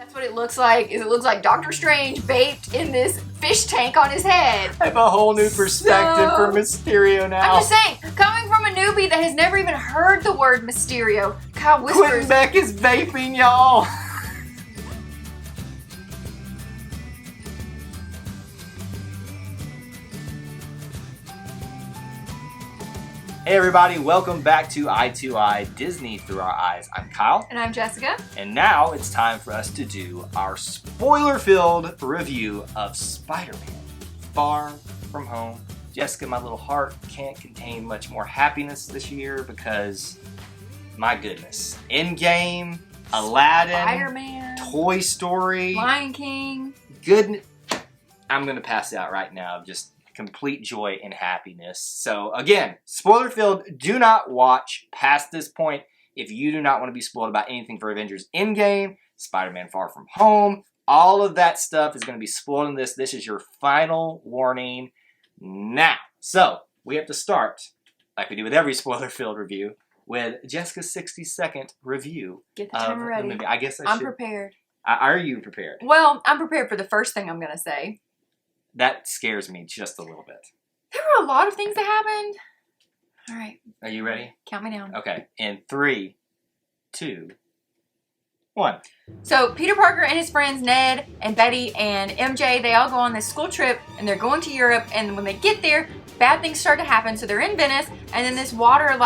That's what it looks like. It looks like Doctor Strange vaped in this fish tank on his head. I have a whole new perspective for Mysterio now. I'm just saying, coming from a newbie that has never even heard the word Mysterio, Kyle whispers. Quentin Beck is vaping, y'all. Hey everybody, welcome back to Eye to Eye, Disney Through Our Eyes. I'm Kyle. And I'm Jessica. And now it's time for us to do our spoiler-filled review of Spider-Man Far From Home. Jessica, my little heart can't contain much more happiness this year because, my goodness, Endgame, Aladdin, Spider-Man, Toy Story, Lion King. Goodness, I'm going to pass out right now. Just complete joy and happiness. So again, spoiler filled, do not watch past this point if you do not want to be spoiled about anything for Avengers Endgame, Spider-Man Far From Home. All of that stuff is going to be spoiled in this. This is your final warning now. So we have to start, like we do with every spoiler filled review, with Jessica's 60-second review. Get the timer ready. The movie. I guess I'm prepared. Are you prepared? Well, I'm prepared for the first thing I'm going to say. That scares me just a little bit. There were a lot of things that happened. All right. Are you ready? Count me down. Okay. In 3, 2, 1. So Peter Parker and his friends Ned and Betty and MJ, they all go on this school trip and they're going to Europe, and when they get there, bad things start to happen. So they're in Venice, and then this water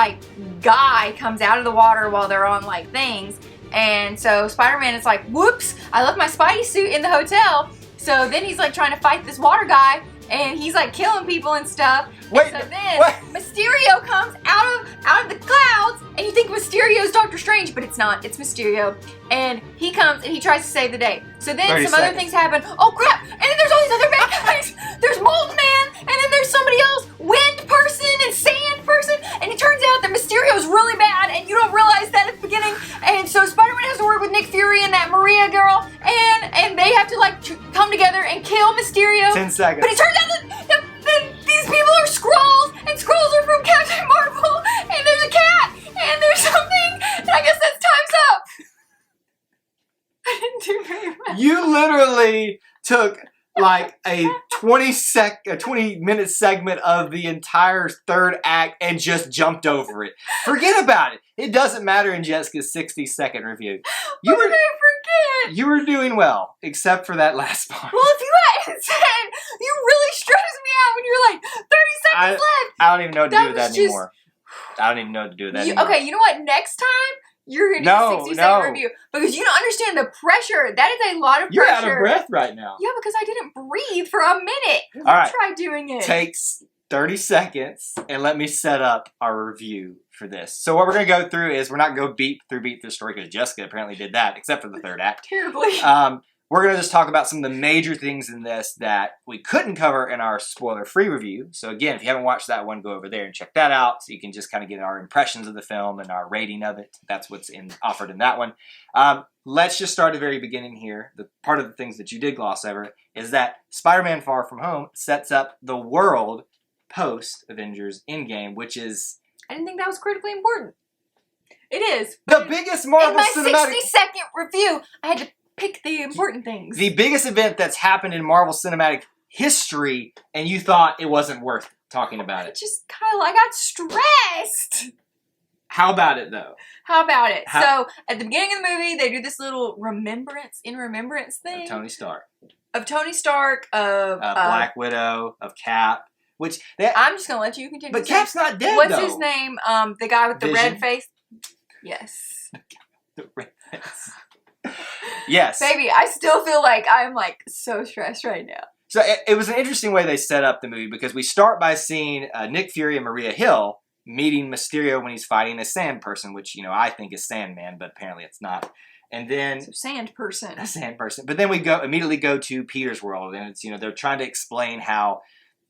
guy comes out of the water while they're on things. And so Spider-Man is like, whoops, I left my Spidey suit in the hotel. So then he's trying to fight this water guy, and he's killing people and stuff. Wait, and so then Mysterio comes out of the clouds, and you think Mysterio's Doctor Strange, but it's not. It's Mysterio, and he comes and he tries to save the day. So then some other things happen. Oh crap! And then there's all these other bad guys. There's Mold Man, and then there's somebody else, Wind Person and Sand Person, and it turns out that Mysterio's really bad, and you don't realize that at the beginning. And so Spider-Man has to work with Nick Fury and that Maria girl, and they have to come together and kill Mysterio. 10 seconds. But it turns out that these people are Skrulls, and Skrulls are from Captain Marvel, and there's a cat, and there's something, and I guess that's time's up. I didn't do very well. You literally took a 20-minute segment of the entire third act and just jumped over it. Forget about it. It doesn't matter in Jessica's 60-second review. What did I forget? You were doing well, except for that last part. Well, if you hadn't said, you really stressed me out when you're 30 seconds left. I don't even know what to do with that anymore. I don't even know what to do with that anymore. Okay, you know what? Next time, you're going to do a 60-second review. Because you don't understand the pressure. That is a lot of pressure. You're out of breath right now. Yeah, because I didn't breathe for a minute. All right. Try doing it. Takes 30 seconds, and let me set up our review for this. So what we're going to go through is, we're not going to go beat through the story, because Jessica apparently did that, except for the third act. Terribly. We're going to just talk about some of the major things in this that we couldn't cover in our spoiler-free review. So again, if you haven't watched that one, go over there and check that out, so you can just kind of get our impressions of the film and our rating of it. That's what's offered in that one. Let's just start at the very beginning here. The part of the things that you did gloss over is that Spider-Man Far From Home sets up the world post-Avengers Endgame, which is... I didn't think that was critically important. It is. The biggest Marvel cinematic... In my 60-second review, I had to pick the important things. The biggest event that's happened in Marvel Cinematic history, and you thought it wasn't worth talking about it. Kyle, I got stressed. How about it, though? How about it? So, at the beginning of the movie, they do this little remembrance thing. Of Tony Stark. Of Black Widow, of Cap, which... I'm just going to let you continue. But Cap's not dead, What's his name? The guy with the red face? Yes. The red face. Yes. Baby, I still feel like I'm so stressed right now. So it was an interesting way they set up the movie, because we start by seeing Nick Fury and Maria Hill meeting Mysterio when he's fighting a sand person, which, I think is Sandman, but apparently it's not. And then... So sand person. A sand person. But then we immediately go to Peter's world, and it's, they're trying to explain how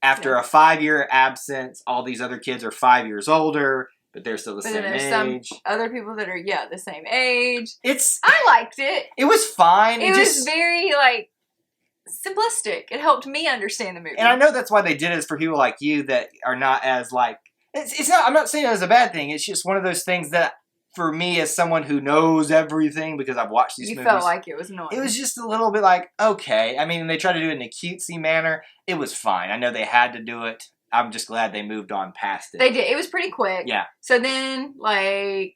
after a 5-year absence, all these other kids are 5 years older, but they're still the same age. But then there's some other people that are, the same age. I liked it. It was fine. It was very, simplistic. It helped me understand the movie. And I know that's why they did it, is for people like you that are not as, it's not, I'm not saying it as a bad thing. It's just one of those things that for me as someone who knows everything because I've watched these movies. You felt like it was annoying. It was just a little bit like, okay. I mean, they tried to do it in a cutesy manner. It was fine. I know they had to do it. I'm just glad they moved on past it. They did. It was pretty quick. Yeah. So then, like,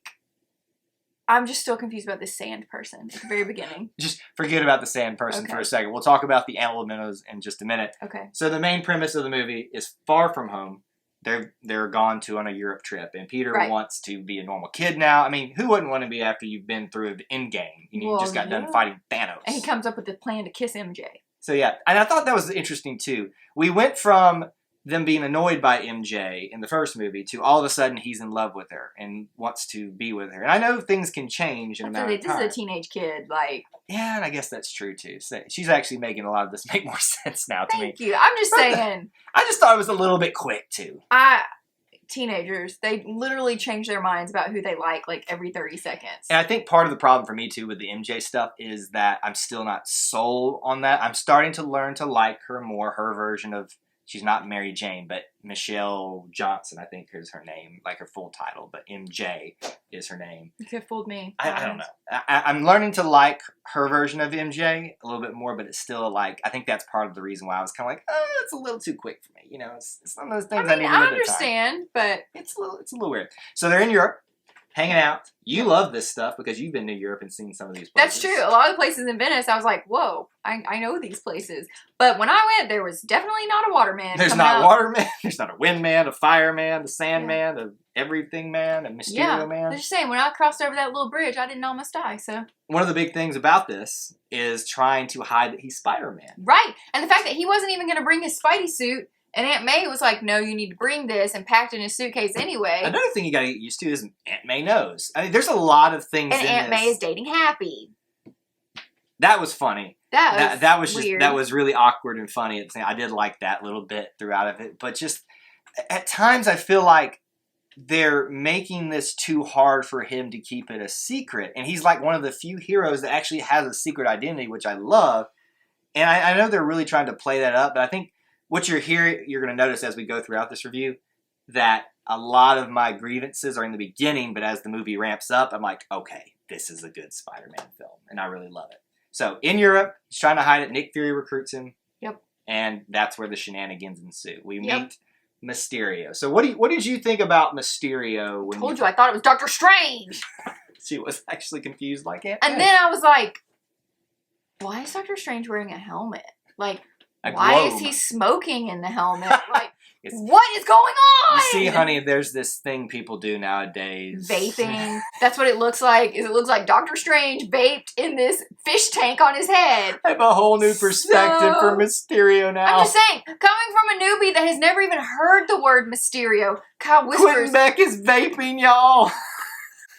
I'm just still confused about this sand person at the very beginning. Just forget about the sand person for a second. We'll talk about the elementals in just a minute. Okay. So the main premise of the movie is far from home. They're gone on a Europe trip, and Peter wants to be a normal kid now. I mean, who wouldn't want to be after you've been through the Endgame? You just got done fighting Thanos. And he comes up with the plan to kiss MJ. So yeah, and I thought that was interesting too. We went from them being annoyed by MJ in the first movie to all of a sudden he's in love with her and wants to be with her. And I know things can change in a matter of time. This is a teenage kid, like... Yeah, and I guess that's true too. So she's actually making a lot of this make more sense now to me. Thank you. I'm just saying. I just thought it was a little bit quick too. Teenagers, they literally change their minds about who they like every 30 seconds. And I think part of the problem for me too with the MJ stuff is that I'm still not sold on that. I'm starting to learn to like her more, her version of, she's not Mary Jane, but Michelle Johnson, I think is her name, like her full title, but MJ is her name. You could have fooled me. I don't know. I'm learning to like her version of MJ a little bit more, but it's still like, I think that's part of the reason why I was kind of like, oh, it's a little too quick for me. You know, it's one of those things I need a little bit of time. I understand, but... It's a little weird. So they're in Europe, hanging out. You love this stuff because you've been to Europe and seen some of these places. That's true. A lot of the places in Venice, I was like, whoa, I know these places. But when I went, there was definitely not a waterman. There's not a waterman. There's not a windman, a fireman, a sandman, a everything man, a Mysterio man. I'm just saying, when I crossed over that little bridge, I didn't almost die, so... One of the big things about this is trying to hide that he's Spider-Man. Right. And the fact that he wasn't even going to bring his Spidey suit, and Aunt May was like, no, you need to bring this, and packed in his suitcase anyway. Another thing you got to get used to is Aunt May knows. I mean, there's a lot of things in this. And Aunt May is dating Happy. That was funny. That was weird. That was really awkward and funny. I did like that little bit throughout of it, but just at times I feel like they're making this too hard for him to keep it a secret, and he's like one of the few heroes that actually has a secret identity, which I love. And I know they're really trying to play that up, but I think what you're going to notice as we go throughout this review, that a lot of my grievances are in the beginning, but as the movie ramps up, I'm like, okay, this is a good Spider-Man film, and I really love it. So, in Europe, he's trying to hide it. Nick Fury recruits him. Yep. And that's where the shenanigans ensue. We meet Mysterio. So, what did you think about Mysterio? When told you, I thought it was Doctor Strange. She was actually confused like Aunt And May. then I was like, why is Doctor Strange wearing a helmet? Like, why is he smoking in the helmet? Like, what is going on? You see, honey, there's this thing people do nowadays. Vaping. That's what it looks like. It looks like Doctor Strange vaped in this fish tank on his head. I have a whole new perspective for Mysterio now. I'm just saying, coming from a newbie that has never even heard the word Mysterio, Kyle whispers. Quentin Beck is vaping, y'all.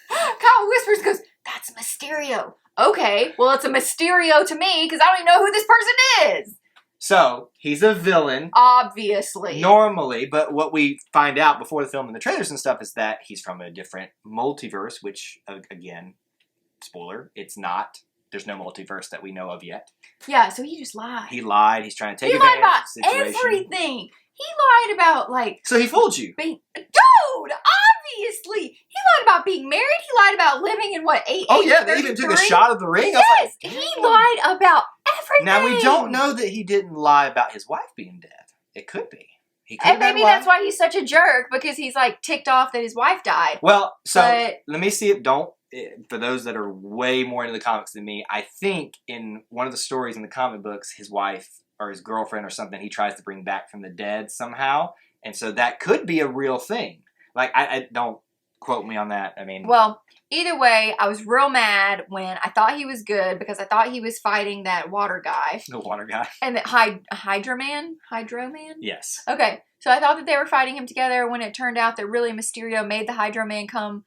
Kyle whispers, goes, that's Mysterio. Okay, well, it's a Mysterio to me because I don't even know who this person is. So, he's a villain. Obviously. Normally, but what we find out before the film and the trailers and stuff is that he's from a different multiverse, which, again, spoiler, it's not. There's no multiverse that we know of yet. Yeah, so he just lied. He lied. He's trying to take advantage of the situation. He lied about everything. He lied about, like... So he fooled you. Dude, obviously. He lied about being married. He lied about living in, what, 8 Oh, yeah, they even took a shot of the ring. Yes, he lied about everything. Now, we don't know that he didn't lie about his wife being dead. It could be. And maybe that's why he's such a jerk, because he's, like, ticked off that his wife died. Well, so let me see it. For those that are way more into the comics than me, I think in one of the stories in the comic books, his wife or his girlfriend or something, he tries to bring back from the dead somehow. And so that could be a real thing. Like, I don't quote me on that. I mean... Well, either way, I was real mad when I thought he was good because I thought he was fighting that water guy. The water guy. And the Hydro Man? Yes. Okay, so I thought that they were fighting him together when it turned out that really Mysterio made the Hydro Man come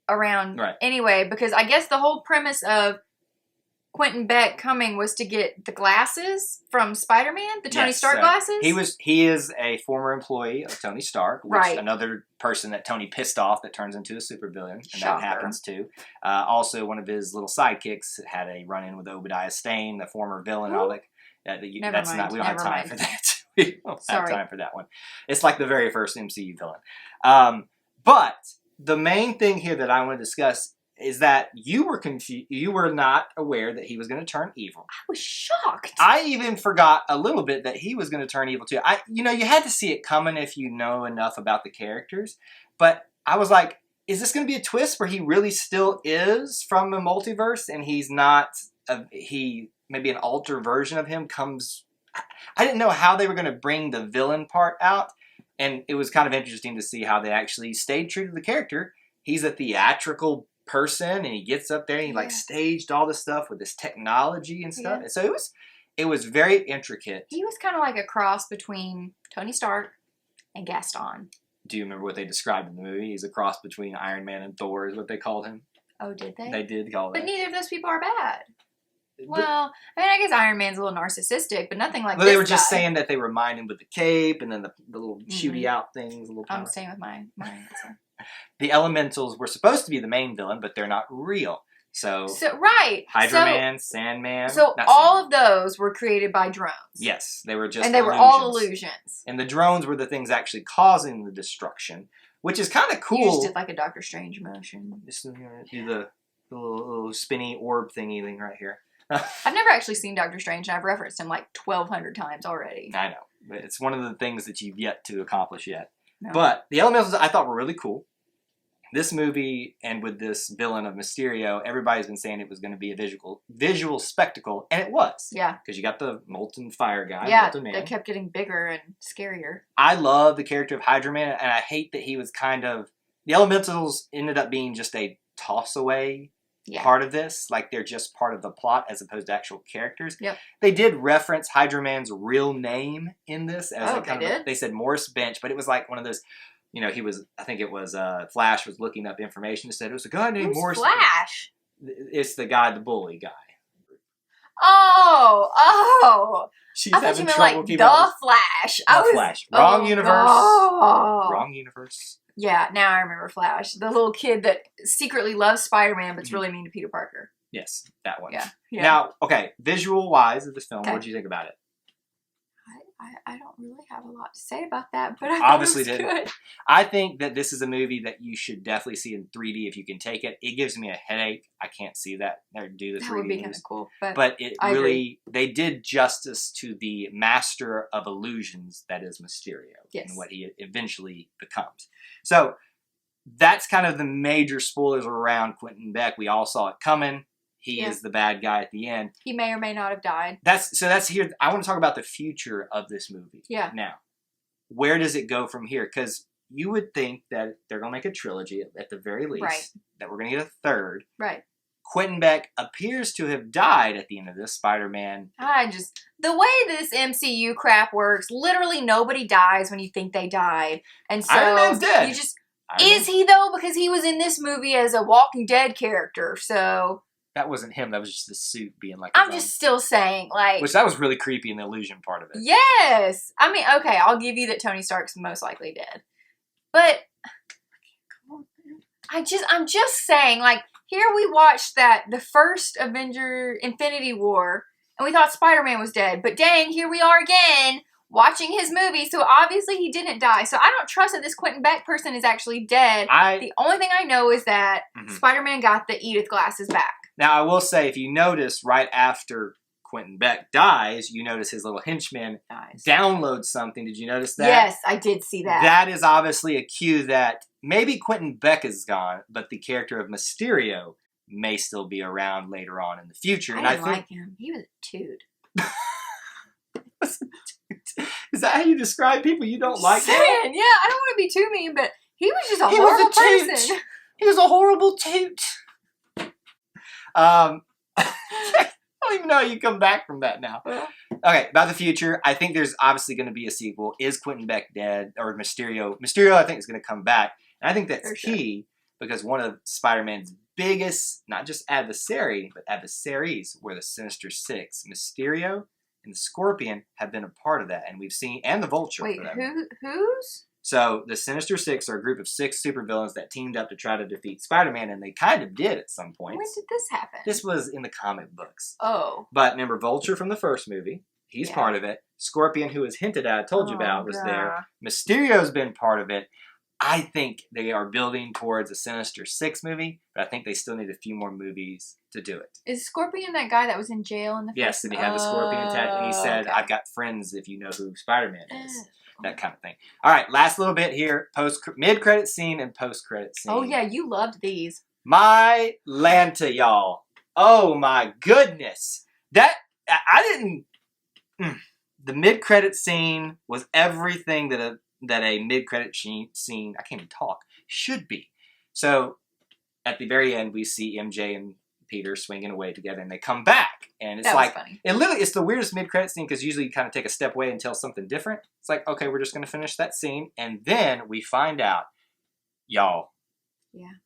around anyway, because I guess the whole premise of Quentin Beck coming was to get the glasses from Spider-Man, the Tony Stark glasses. He is a former employee of Tony Stark, which another person that Tony pissed off that turns into a supervillain, and that happens too. Also, one of his little sidekicks had a run-in with Obadiah Stane, the former villain. And all that. We don't have time for that. We don't have time for that one. It's like the very first MCU villain. But the main thing here that I want to discuss is that you were confused. You were not aware that he was going to turn evil. I was shocked. I even forgot a little bit that he was going to turn evil too. You had to see it coming if you know enough about the characters. But I was like, is this going to be a twist where he really still is from the multiverse and he's not? Maybe an altered version of him comes. I didn't know how they were going to bring the villain part out, and it was kind of interesting to see how they actually stayed true to the character. He's a theatrical person, and he gets up there and he like staged all this stuff with this technology and stuff. And so it was very intricate. He was kind of like a cross between Tony Stark and Gaston. Do you remember what they described in the movie? He's a cross between Iron Man and Thor is what they called him. Oh, did they? They did call But that. neither of those people are bad. Well, I mean, I guess Iron Man's a little narcissistic, but nothing like this. Well, they were just guy. saying that they remind him with the cape and then the little shooty out things. I'm staying with my answer. The elementals were supposed to be the main villain, but they're not real. So right. Hydra Man, Sandman. So all of those were created by drones. Yes, they were just and they were all illusions. And the drones were the things actually causing the destruction, which is kind of cool. You just did like a Doctor Strange motion. Just do the little spinny orb thingy thing right here. I've never actually seen Doctor Strange, and I've referenced him like 1,200 times already. I know. But it's one of the things that you've yet to accomplish yet. No. But the elementals I thought were really cool. This movie, and with this villain of Mysterio, everybody's been saying it was going to be a visual spectacle, and it was. Yeah. Because you got the molten fire guy, Molten Man. That kept getting bigger and scarier. I love the character of Hydra Man, and I hate that he was kind of... The elementals ended up being just a toss-away part of this. Like, they're just part of the plot as opposed to actual characters. Yep. They did reference Hydra Man's real name in this. As they said Morris Bench, but it was like one of those... I think it was, Flash was looking up information and said it was a guy named Morris. Flash? It's the guy, the bully guy. Oh. She's I thought you meant like the Flash. Flash. Wrong universe. Oh. Wrong universe. Yeah, now I remember Flash. The little kid that secretly loves Spider-Man but's really mean to Peter Parker. Yes, that one. Yeah. Now, okay, visual-wise of this film, what did you think about it? I don't really have a lot to say about that, but I obviously thought it was good. I think that this is a movie that you should definitely see in 3D if you can take it. It gives me a headache. I can't see that or do the 3D. That would be kind of cool. But it really, they did justice to the master of illusions that is Mysterio and what he eventually becomes. So that's kind of the major spoilers around Quentin Beck. We all saw it coming. He is the bad guy at the end. He may or may not have died. That's here. I want to talk about the future of this movie. Yeah. Now, where does it go from here? Because you would think that they're going to make a trilogy at the very least. Right. That we're going to get a third. Right. Quentin Beck appears to have died at the end of this Spider-Man. The way this MCU crap works, literally nobody dies when you think they died. And so Iron Man's dead. Is he though? Because he was in this movie as a Walking Dead character, so... That wasn't him. That was just the suit being like... I'm just still saying, like... Which, that was really creepy in the illusion part of it. Yes! I mean, okay, I'll give you that Tony Stark's most likely dead. But... I'm just saying, like, here we watched the first Avenger Infinity War, and we thought Spider-Man was dead. But dang, here we are again, watching his movie, so obviously he didn't die. So I don't trust that this Quentin Beck person is actually dead. The only thing I know is that Spider-Man got the Edith glasses back. Now, I will say, if you notice, right after Quentin Beck dies, you notice his little henchman downloads something. Did you notice that? Yes, I did see that. That is obviously a cue that maybe Quentin Beck is gone, but the character of Mysterio may still be around later on in the future. I didn't like him. He was a toot. Is that how you describe people you don't like? Yeah, I don't want to be too mean, but he was just a horrible person. He was a horrible toot. I don't even know how you come back from that now. Okay, about the future, I think there's obviously going to be a sequel. Is Quentin Beck dead? Or Mysterio? Mysterio, I think, is going to come back. And I think that's key because one of Spider-Man's biggest, not just adversary, but adversaries were the Sinister Six. Mysterio and the Scorpion have been a part of that. And we've seen, and the Vulture. Wait, who's? So, the Sinister Six are a group of 6 supervillains that teamed up to try to defeat Spider-Man, and they kind of did at some point. When did this happen? This was in the comic books. Oh. But remember Vulture from the first movie? He's part of it. Scorpion, who was hinted at, I told you about, was there. Mysterio's been part of it. I think they are building towards a Sinister Six movie, but I think they still need a few more movies to do it. Is Scorpion that guy that was in jail in the Yes, and he had the Scorpion tattoo, and he said, okay. I've got friends if you know who Spider-Man is. That kind of thing. All right, last little bit here. Mid-credit scene and post-credit scene. Oh, yeah, you loved these. My Lanta, y'all. Oh, my goodness. The mid-credit scene was everything that a mid-credit scene, I can't even talk, should be. So, at the very end, we see MJ and Peter swinging away together, and they come back, and it's like funny. It's the weirdest mid-credit scene because usually you kind of take a step away and tell something different. It's like, okay, we're just going to finish that scene, and then we find out, y'all,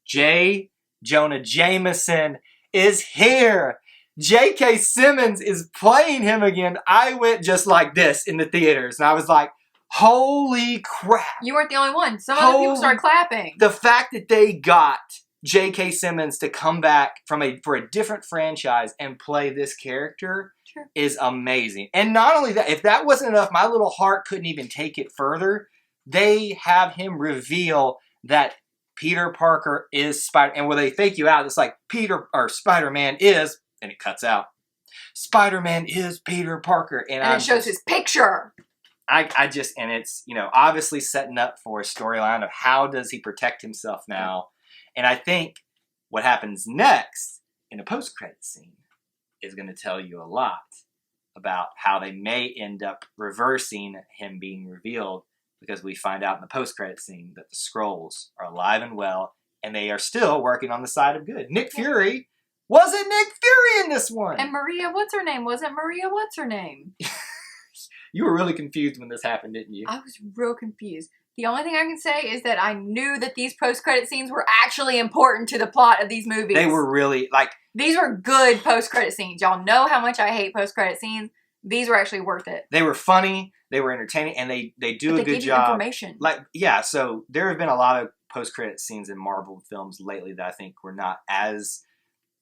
J. Jonah Jameson is here. J.K. Simmons is playing him again. I went just like this in the theaters, and I was like, holy crap! You weren't the only one. Some other people started clapping. The fact that they got J.K. Simmons to come back for a different franchise and play this character is amazing. And not only that, if that wasn't enough, my little heart couldn't even take it further. They have him reveal that Peter Parker is Spider, and where they fake you out, it's like Spider-Man is, and it cuts out. Spider-Man is Peter Parker, and it shows his picture. And it's obviously setting up for a storyline of how does he protect himself now. And I think what happens next in a post-credit scene is going to tell you a lot about how they may end up reversing him being revealed, because we find out in the post-credit scene that the Skrulls are alive and well, and they are still working on the side of good. Nick Fury wasn't Nick Fury in this one. And Maria, what's her name? Wasn't Maria, what's her name? You were really confused when this happened, didn't you? I was real confused. The only thing I can say is that I knew that these post-credit scenes were actually important to the plot of these movies. They were really, these were good post-credit scenes. Y'all know how much I hate post-credit scenes. These were actually worth it. They were funny, they were entertaining, and they do a good job. Information. So there have been a lot of post-credit scenes in Marvel films lately that I think were not as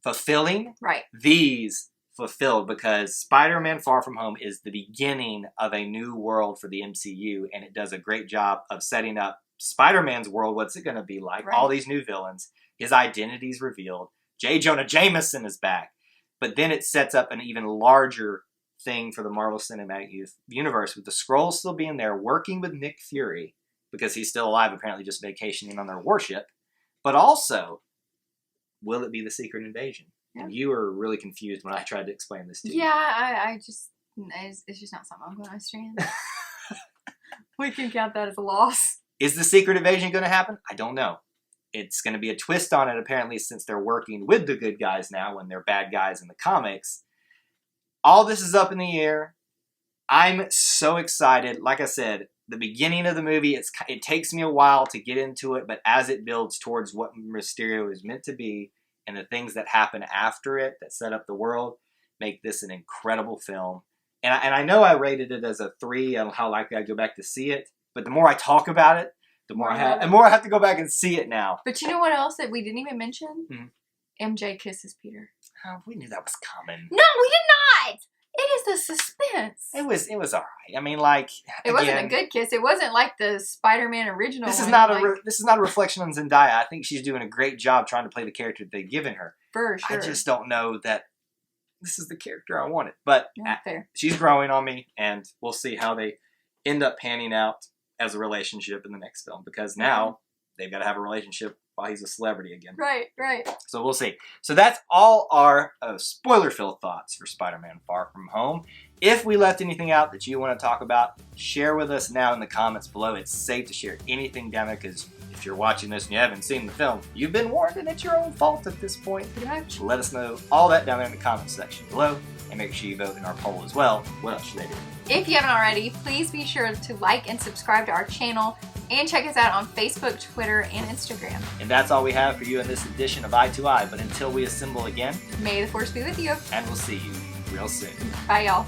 fulfilling. Right. These fulfilled, because Spider-Man Far From Home is the beginning of a new world for the MCU, and it does a great job of setting up Spider-Man's world. What's it going to be like? Right. All these new villains. His identity's revealed. J. Jonah Jameson is back. But then it sets up an even larger thing for the Marvel Cinematic Universe, with the Skrulls still being there, working with Nick Fury, because he's still alive, apparently just vacationing on their warship. But also, will it be the Secret Invasion? Yeah. And you were really confused when I tried to explain this to you. Yeah, it's just not something I'm going to understand. We can count that as a loss. Is the Secret Invasion going to happen? I don't know. It's going to be a twist on it, apparently, since they're working with the good guys now when they're bad guys in the comics. All this is up in the air. I'm so excited. Like I said, the beginning of the movie, it takes me a while to get into it, but as it builds towards what Mysterio is meant to be, and the things that happen after it that set up the world, make this an incredible film. And I know I rated it as a 3 on how likely I go back to see it, but the more I talk about it, the more I have to go back and see it now. But you know what else that we didn't even mention? Mm-hmm. MJ kisses Peter. Oh, we knew that was coming. No, we did not! It is the suspense. It was all right. I mean, it wasn't a good kiss. It wasn't like the Spider-Man original. This is not a reflection on Zendaya. I think she's doing a great job trying to play the character they've given her. For sure. I just don't know that this is the character I wanted. But fair. She's growing on me, and we'll see how they end up panning out as a relationship in the next film, because now they've got to have a relationship while he's a celebrity again. Right. So we'll see. So that's all our spoiler-filled thoughts for Spider-Man Far From Home. If we left anything out that you want to talk about, share with us now in the comments below. It's safe to share anything down there, because if you're watching this and you haven't seen the film, you've been warned, and it's your own fault at this point. Pretty much. Let us know all that down there in the comments section below, and make sure you vote in our poll as well. What else should they do? If you haven't already, please be sure to like and subscribe to our channel, and check us out on Facebook, Twitter, and Instagram. And that's all we have for you in this edition of Eye to Eye. But until we assemble again, may the Force be with you. And we'll see you real soon. Bye, y'all.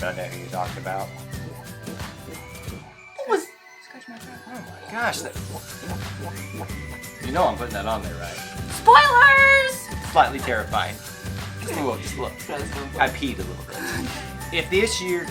I know who you talked about. What was... Scratch my throat. Oh my gosh. You know I'm putting that on there, right? Spoilers! Slightly terrifying. Just look. I peed a little bit. If this year...